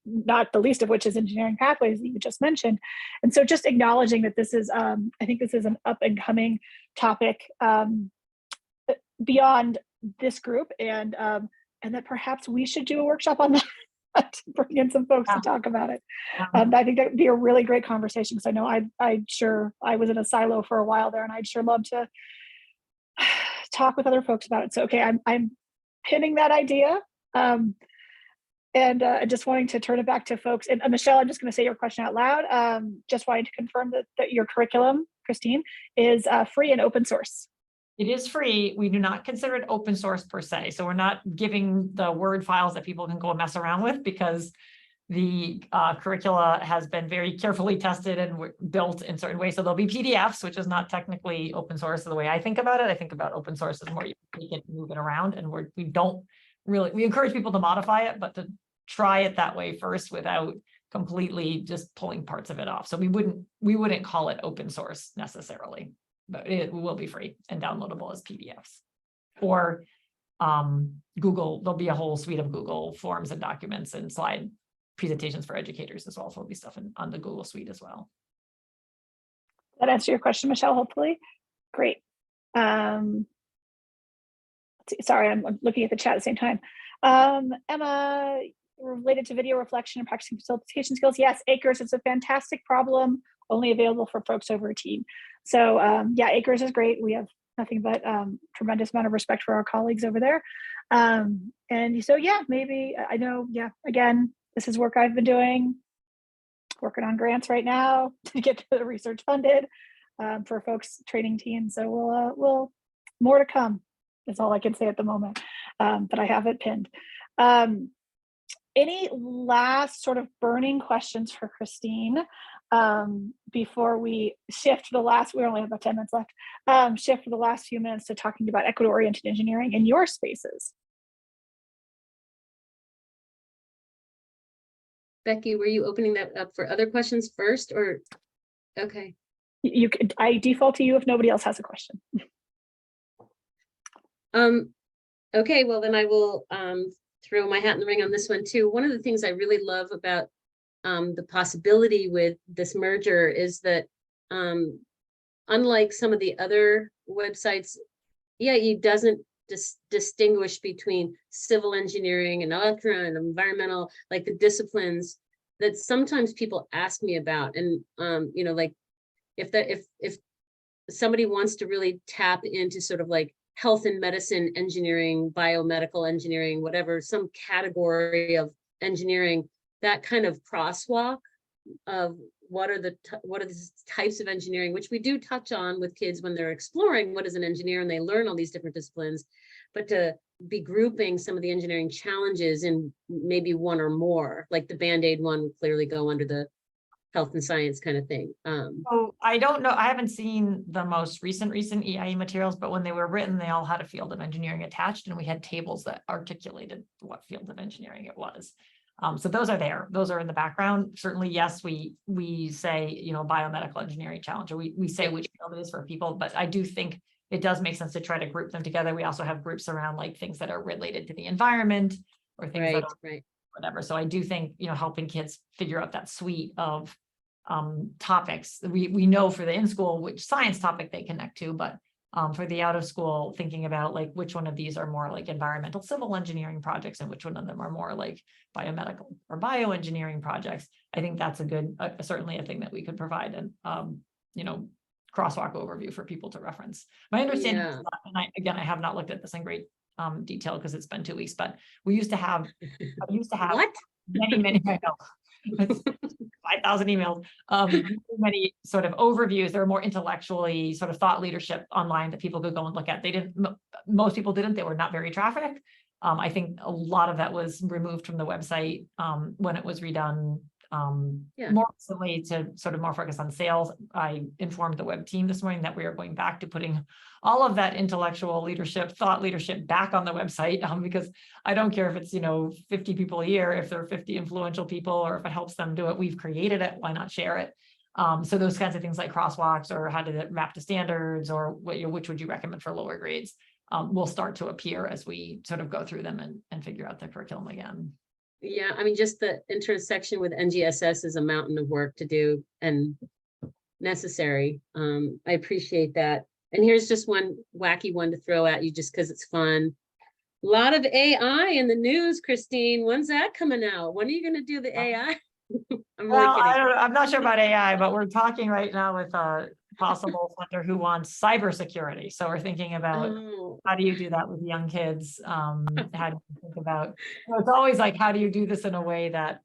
not the least of which is engineering pathways that you just mentioned. And so just acknowledging that this is, I think this is an up and coming topic beyond this group, and that perhaps we should do a workshop on that to bring in some folks to talk about it. I think that would be a really great conversation, because I know I was in a silo for a while there, and I'd sure love to talk with other folks about it. So, okay, I'm pinning that idea. And just wanting to turn it back to folks. And Michelle, I'm just going to say your question out loud. Just wanting to confirm that your curriculum, Christine, is free and open source. It is free. We do not consider it open source per se. So we're not giving the Word files that people can go and mess around with, because the curricula has been very carefully tested and built in certain ways. So there'll be PDFs, which is not technically open source the way I think about it. I think about open source as more you can move it around, and we encourage people to modify it, but to try it that way first without completely just pulling parts of it off. So we wouldn't call it open source necessarily, but it will be free and downloadable as PDFs. Or Google, there'll be a whole suite of Google Forms and documents and slide presentations for educators as well. So there'll be stuff on the Google Suite as well. That answer your question, Michelle, hopefully. Great. Sorry, I'm looking at the chat at the same time. Emma, related to video reflection and practicing facilitation skills. Yes, ACRES is a fantastic problem, only available for folks over 18. So yeah, ACRES is great. We have nothing but tremendous amount of respect for our colleagues over there. And so, yeah, maybe I know, yeah, again, this is work I've been doing, working on grants right now to get the research funded for folks training teams. So we'll more to come is all I can say at the moment. But I have it pinned. Any last sort of burning questions for Christine before we shift to the last, we only have about 10 minutes left, shift for the last few minutes to talking about equity-oriented engineering in your spaces? Becky, were you opening that up for other questions first or? Okay. You could, I default to you if nobody else has a question. Okay, well then I will throw my hat in the ring on this one too. One of the things I really love about the possibility with this merger is that unlike some of the other websites, EIE doesn't distinguish between civil engineering and electrical and environmental, like the disciplines that sometimes people ask me about. And you know, like if somebody wants to really tap into sort of like health and medicine engineering, biomedical engineering, whatever, some category of engineering, that kind of crosswalk of what are the types of engineering, which we do touch on with kids when they're exploring what is an engineer and they learn all these different disciplines, but to be grouping some of the engineering challenges in maybe one or more, like the Band-Aid one would clearly go under the health and science kind of thing. Oh, I don't know. I haven't seen the most recent EIE materials, but when they were written, they all had a field of engineering attached, and we had tables that articulated what field of engineering it was. So those are there. Those are in the background. Certainly, yes, we say, you know, biomedical engineering challenge, or we say which field it is for people, but I do think it does make sense to try to group them together. We also have groups around like things that are related to the environment or things that are whatever. So I do think, you know, helping kids figure out that suite of topics. We know for the in-school which science topic they connect to, but for the out of school, thinking about like which one of these are more like environmental civil engineering projects and which one of them are more like biomedical or bioengineering projects. I think that's a good, certainly a thing that we could provide, and you know, crosswalk overview for people to reference. My understanding is that, and I have not looked at this in great detail because it's been 2 weeks, but I used to have what? many I know. It's 5,000 emails, many sort of overviews. There are more intellectually sort of thought leadership online that people could go and look at. They didn't, most people didn't, they were not very trafficked. I think a lot of that was removed from the website when it was redone more recently to sort of more focus on sales. I informed the web team this morning that we are going back to putting all of that intellectual leadership, thought leadership back on the website, because I don't care if it's, you know, 50 people a year, if there are 50 influential people, or if it helps them do it, we've created it, why not share it? So those kinds of things like crosswalks or how did it map to standards, or what, you know, which would you recommend for lower grades, will start to appear as we sort of go through them and figure out the curriculum again. Yeah, I mean, just the intersection with NGSS is a mountain of work to do and necessary. I appreciate that. And here's just one wacky one to throw at you just because it's fun. A lot of AI in the news, Christine. When's that coming out? When are you going to do the AI? I'm really kidding. I don't know. I'm not sure about AI, but we're talking right now with a possible funder who wants cybersecurity. So we're thinking about how do you do that with young kids? How do you think about, you know, it's always like, how do you do this in a way that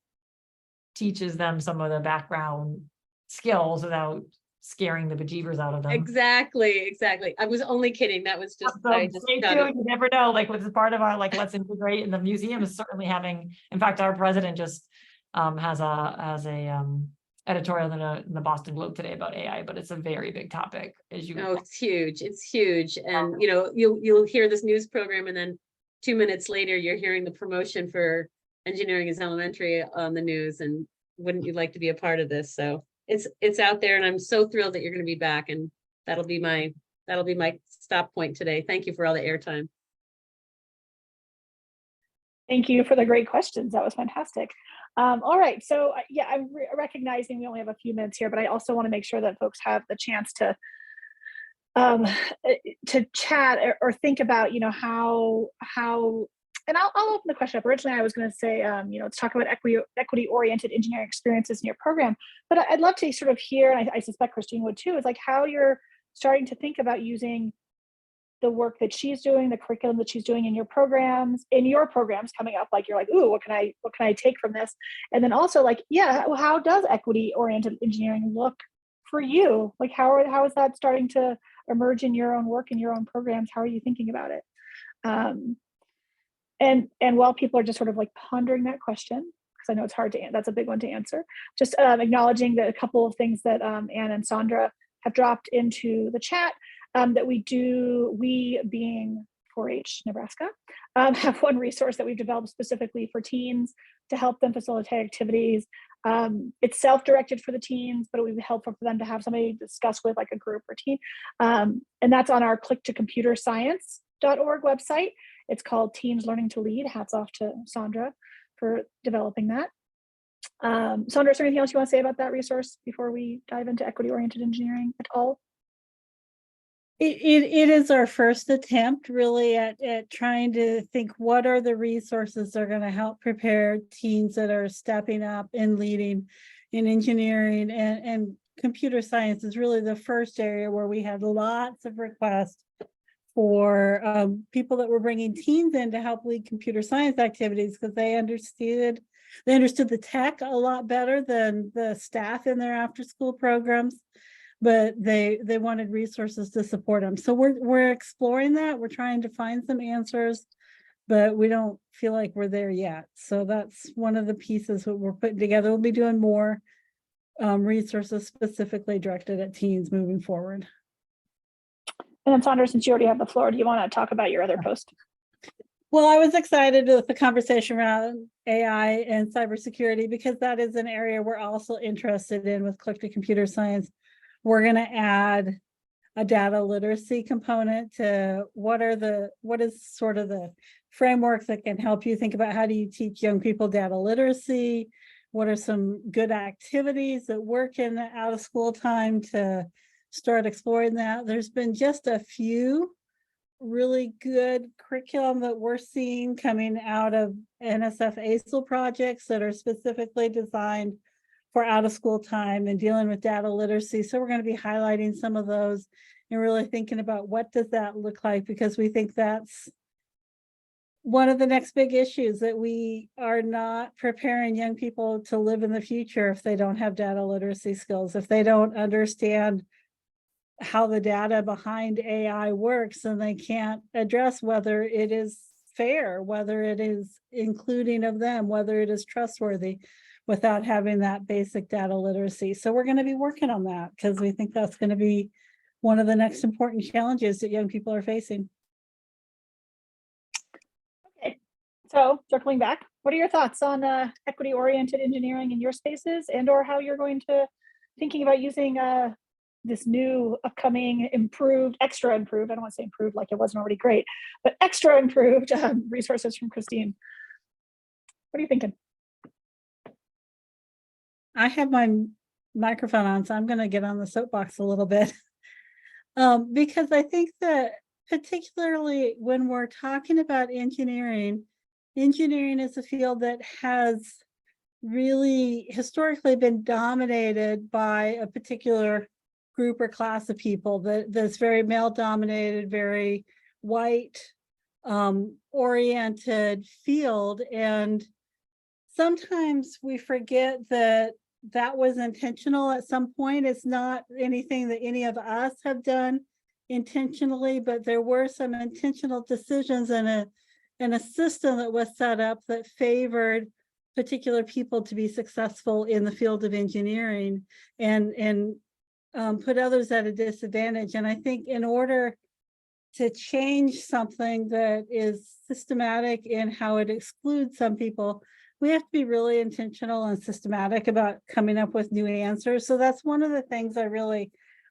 teaches them some of the background skills without scaring the bejeebers out of them? Exactly. I was only kidding. That was just, So stay tuned. You never know, like what's part of our, like, let's integrate, and the museum is certainly having, in fact, our president just has a editorial in the Boston Globe today about AI, but it's a very big topic, as you know. It's huge. And you know, you'll hear this news program and then 2 minutes later you're hearing the promotion for engineering is elementary on the news, and wouldn't you like to be a part of this? So it's out there, and I'm so thrilled that you're going to be back, and that'll be my stop point today. Thank you for all the airtime. Thank you for the great questions. That was fantastic. All right, so yeah, I'm recognizing we only have a few minutes here, but I also want to make sure that folks have the chance to chat or think about, you know, how, and I'll open the question up. Originally, I was going to say, you know, let's talk about equity-oriented engineering experiences in your program, but I'd love to sort of hear, and I suspect Christine would too, is like how you're starting to think about using the work that she's doing, the curriculum that she's doing in your programs coming up, like you're like, ooh, what can I take from this? And then also like, yeah, well, how does equity oriented engineering look for you? Like how is that starting to emerge in your own work and your own programs? How are you thinking about it? And while people are just sort of like pondering that question, because I know it's hard to, that's a big one to answer, just acknowledging that a couple of things that Anne and Sandra have dropped into the chat, that we being 4-H Nebraska, have one resource that we've developed specifically for teens to help them facilitate activities. It's self-directed for the teens, but it would be helpful for them to have somebody discuss with, like a group or team. And that's on our click2computerscience.org website. It's called Teens Learning to Lead. Hats off to Sandra for developing that. Sandra, is there anything else you want to say about that resource before we dive into equity-oriented engineering at all? It is our first attempt really at trying to think what are the resources that are going to help prepare teens that are stepping up and leading in engineering, and computer science is really the first area where we had lots of requests for people that were bringing teens in to help lead computer science activities, because they understood the tech a lot better than the staff in their after school programs, but they wanted resources to support them. So we're exploring that. We're trying to find some answers, but we don't feel like we're there yet. So that's one of the pieces that we're putting together. We'll be doing more resources specifically directed at teens moving forward. And then Sandra, since you already have the floor, do you want to talk about your other post? Well, I was excited with the conversation around AI and cybersecurity, because that is an area we're also interested in with Click to Computer Science. We're going to add a data literacy component to what is sort of the frameworks that can help you think about how do you teach young people data literacy? What are some good activities that work in the out of school time to start exploring that? There's been just a few really good curriculum that we're seeing coming out of NSF ASIL projects that are specifically designed for out of school time and dealing with data literacy. So we're going to be highlighting some of those and really thinking about what does that look like, because we think that's one of the next big issues, that we are not preparing young people to live in the future if they don't have data literacy skills, if they don't understand how the data behind AI works, and they can't address whether it is fair, whether it is including of them, whether it is trustworthy, without having that basic data literacy. So we're going to be working on that, because we think that's going to be one of the next important challenges that young people are facing. Okay, so circling back, what are your thoughts on equity-oriented engineering in your spaces, and or how you're going to thinking about using this new upcoming extra improved, I don't want to say improved like it wasn't already great, but extra improved resources from Christine? What are you thinking? I have my microphone on, so I'm going to get on the soapbox a little bit. Because I think that particularly when we're talking about engineering is a field that has really historically been dominated by a particular group or class of people that's very male dominated, very white oriented field. And sometimes we forget that was intentional at some point. It's not anything that any of us have done intentionally, but there were some intentional decisions in a system that was set up that favored particular people to be successful in the field of engineering and put others at a disadvantage. And I think in order to change something that is systematic in how it excludes some people, we have to be really intentional and systematic about coming up with new answers. So that's one of the things I really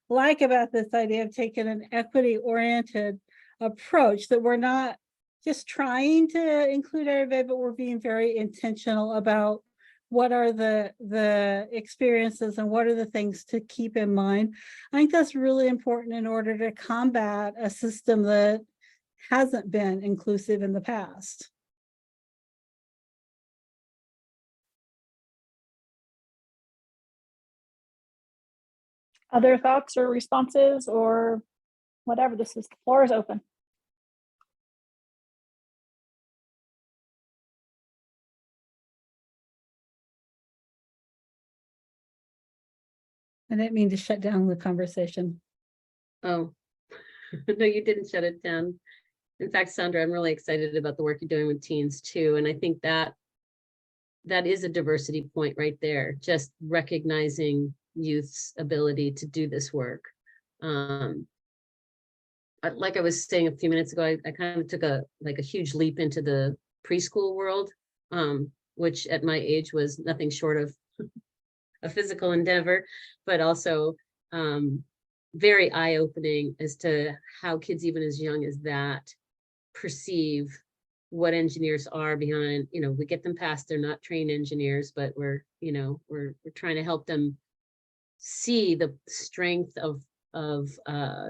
like about this idea of taking an equity-oriented approach, that we're not just trying to include everybody, but we're being very intentional about what are the experiences and what are the things to keep in mind. I think that's really important in order to combat a system that hasn't been inclusive in the past. Other thoughts or responses or whatever? The floor is open. I didn't mean to shut down the conversation. Oh, no, you didn't shut it down. In fact, Sandra, I'm really excited about the work you're doing with teens too. And I think that is a diversity point right there, just recognizing youth's ability to do this work. Like I was saying a few minutes ago, I kind of took a huge leap into the preschool world, which at my age was nothing short of a physical endeavor, but also very eye-opening as to how kids even as young as that perceive what engineers are behind. We get them past, they're not trained engineers, but we're trying to help them see the strength of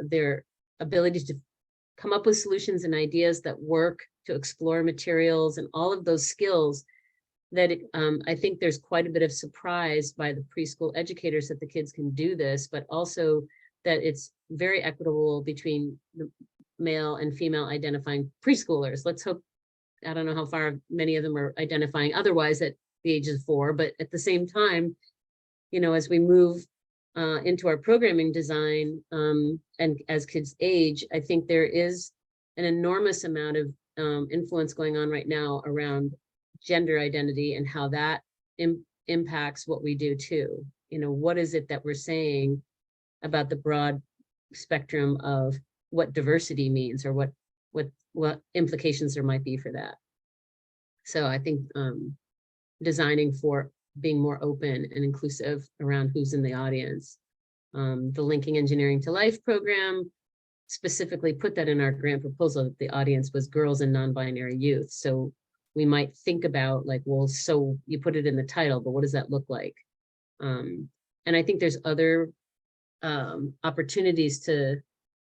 their ability to come up with solutions and ideas that work, to explore materials and all of those skills that I think there's quite a bit of surprise by the preschool educators that the kids can do this, but also that it's very equitable between the male and female identifying preschoolers. Let's hope, I don't know how far many of them are identifying otherwise at the age of 4, but at the same time, as we move into our programming design and as kids age, I think there is an enormous amount of influence going on right now around gender identity and how that impacts what we do too. What is it that we're saying about the broad spectrum of what diversity means, or what implications there might be for that. So I think designing for being more open and inclusive around who's in the audience. The Linking Engineering to Life program specifically put that in our grant proposal, that the audience was girls and non-binary youth. So we might think about like, well, so you put it in the title, but what does that look like? And I think there's other opportunities to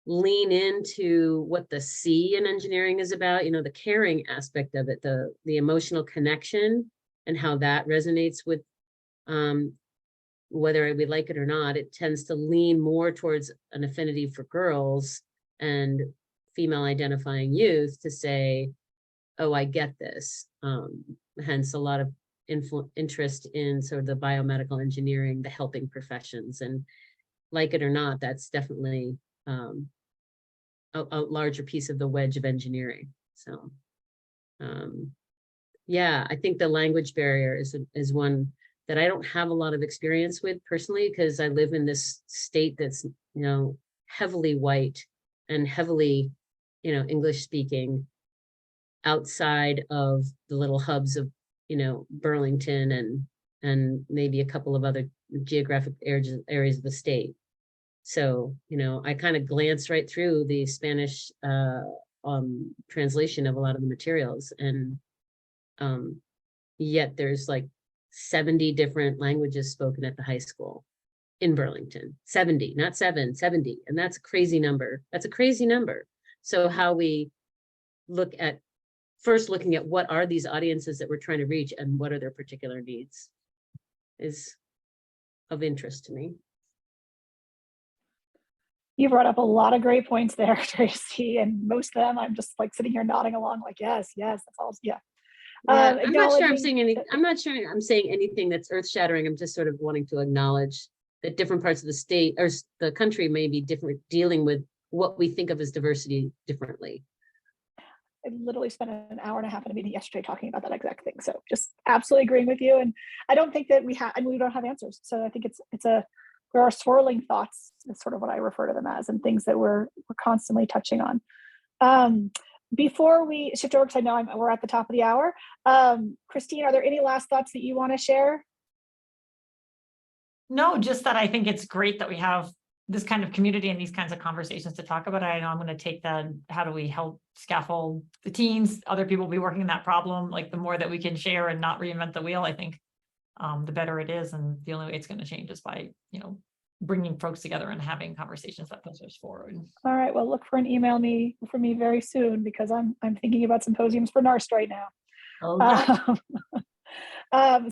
lean into what the C in engineering is about, the caring aspect of it, the emotional connection, and how that resonates with whether we like it or not. It tends to lean more towards an affinity for girls and female identifying youth to say, oh, I get this. Hence a lot of interest in sort of the biomedical engineering, the helping professions, and like it or not, that's definitely a larger piece of the wedge of engineering. So yeah, I think the language barrier is one that I don't have a lot of experience with personally, because I live in this state that's heavily white and heavily English speaking, outside of the little hubs of Burlington and maybe a couple of other geographic areas of the state. So I kind of glanced right through the Spanish translation of a lot of the materials, and yet there's like 70 different languages spoken at the high school in Burlington. 70, not 7, 70. And that's a crazy number. That's a crazy number. So how we look at, first looking at what are these audiences that we're trying to reach and what are their particular needs is of interest to me. You brought up a lot of great points there, Tracy, and most of them I'm just like sitting here nodding along like, yes, that's all, yeah. Yeah, I'm not sure I'm saying I'm not sure I'm saying anything that's earth shattering. I'm just sort of wanting to acknowledge that different parts of the state or the country may be different, dealing with what we think of as diversity differently. I literally spent an hour and a half in a meeting yesterday talking about that exact thing. So just absolutely agreeing with you. And I don't think that we don't have answers. So I think there are swirling thoughts, is sort of what I refer to them as, and things that we're constantly touching on. Before we shift over, because I know we're at the top of the hour, Christine, are there any last thoughts that you want to share? No, just that I think it's great that we have this kind of community and these kinds of conversations to talk about. I know I'm going to take that. How do we help scaffold the teens? Other people will be working in that problem. Like the more that we can share and not reinvent the wheel, I think the better it is. And the only way it's going to change is by, bringing folks together and having conversations that push us forward. All right. Well, look for an email from me very soon, because I'm thinking about symposiums for NARST right now. Oh, yeah.